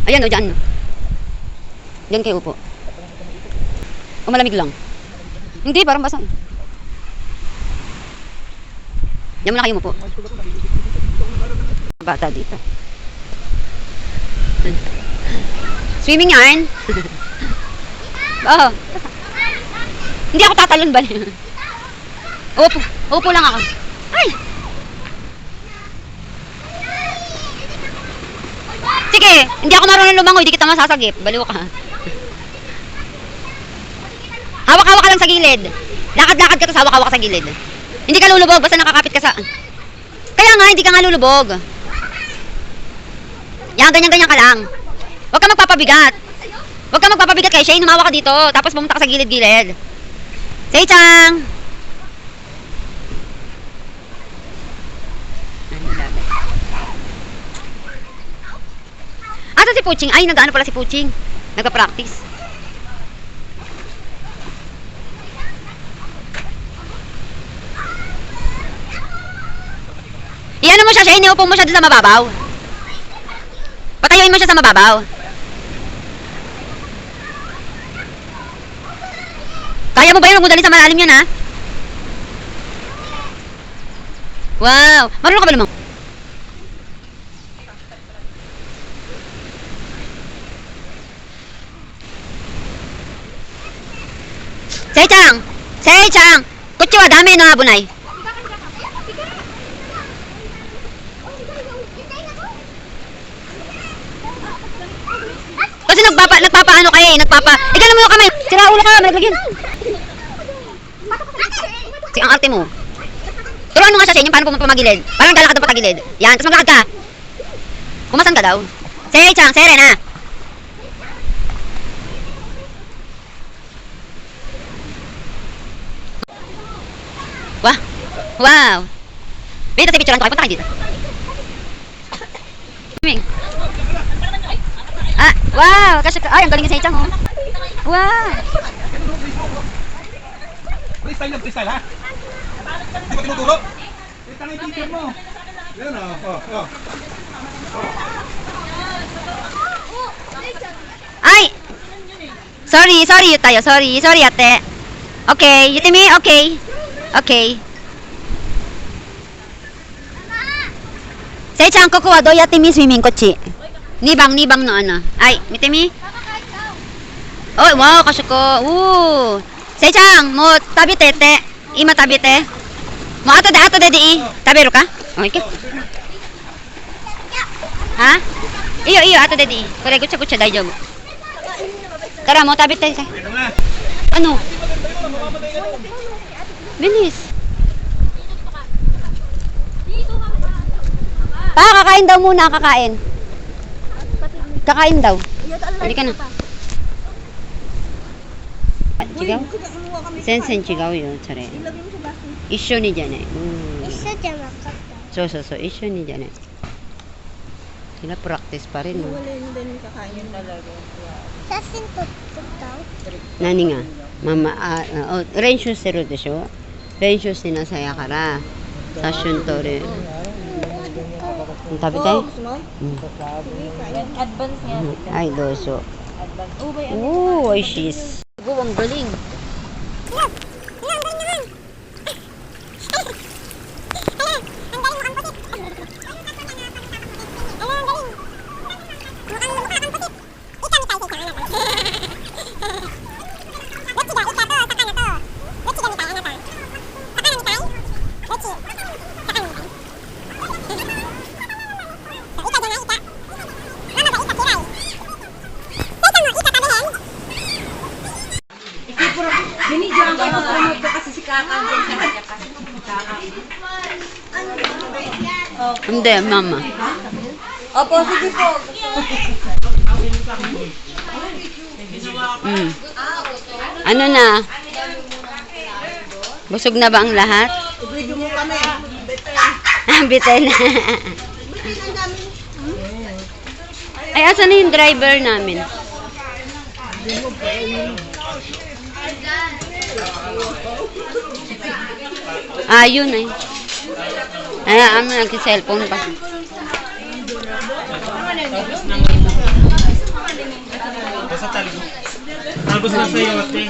Ayan o, dyan. Dyan kayo upo. O malamig lang. Hindi, parang basa. Diyan muna kayo upo. Bata dito. Swimming yarn. Oh. Hindi ako tatalon ba? Upo. Upo lang ako. Ay! Sige, hindi ako marunong lumangoy, hindi kita masasagip. Baliw ka. Hawak-hawak ka lang sa gilid. Lakad-lakad ka tapos hawak-hawak ka sa gilid. Hindi ka lulubog, basta nakakapit ka sa... Kaya nga, hindi ka nga lulubog. Yan, ganyan-ganyan ka lang. Huwag ka magpapabigat. Huwag ka magpapabigat kay Shane, humawa ka dito. Tapos pumunta ka sa gilid-gilid. Sei-chang! Asa si Puching? Ay, nag-ano pala si Puching. Nagpa-practice. Iyan mo siya, Shane. Iupo mo siya doon sa mababaw. Patayuin mo siya sa mababaw. Kaya mo ba yun? Huwag mo dali sa malalim yan, ha? Wow! Marunong ka ba naman? Sei-chang! Sei-chang! Kutsi wa dami no abunay. Kasi nagpapaano kayo eh, Ikaw mo yung kamay. Sira ulo ka, malagyan. Ang arte mo. Turuan mo nga siya sa inyo paano pumunta magilid. Parang galakad na patagilid. Yan, tapos maglakad ka. Kumasan ka daw? Sei-chang, sere na. Wah. Wow. Dito sa picturean ko. Punta kayo dito. Swimming. Ah, wow. Kasi, ay, ang galing ni Sei-chang, oh. Wow. Freestyle lang, freestyle, ha? Hindi ko tinuturo. Ito nga yung teacher mo. Yan, oh. Ay. Sorry tayo. Sorry, ate. Okay, Yutimi, okay. Okay. Sei-chang, kukuha do yatimi swimming kochi. Nibang no ano. Ay, mitimi. Oh, wow, kasuko. Sei-chang, mo tabitete. Ima tabite. Mo ato de di. Taberu ka? Okay. Ha? Iyo, ato de di. Kore gutsa daijoubu. Tara, mo tabite. Ano? Bilis. Kakain daw muna, kakain. Kakain daw. Hindi ka na. Chigaw? Sensen chigaw yun, sare. Isho ni janai. Ishoじゃなかった。So, isho ni janai. Sila practice pa rin, no? Sasin撮った何がママ、練習してるでしょ練習しなさいやから写真撮る食べたいはいどうぞおー、美味しいです。ang galing. Binidyoan ko promote ko kasi si Kakang din sa kanya kasi Hindi, mama. Opo, sige po. Ano na? Busog na ba ang lahat? I-video mo kami. Bitin. Ay, asan na yung driver namin? Yun eh. Nag-cellphone pa. Basta talgo. Talgo sila sa iyo, ate.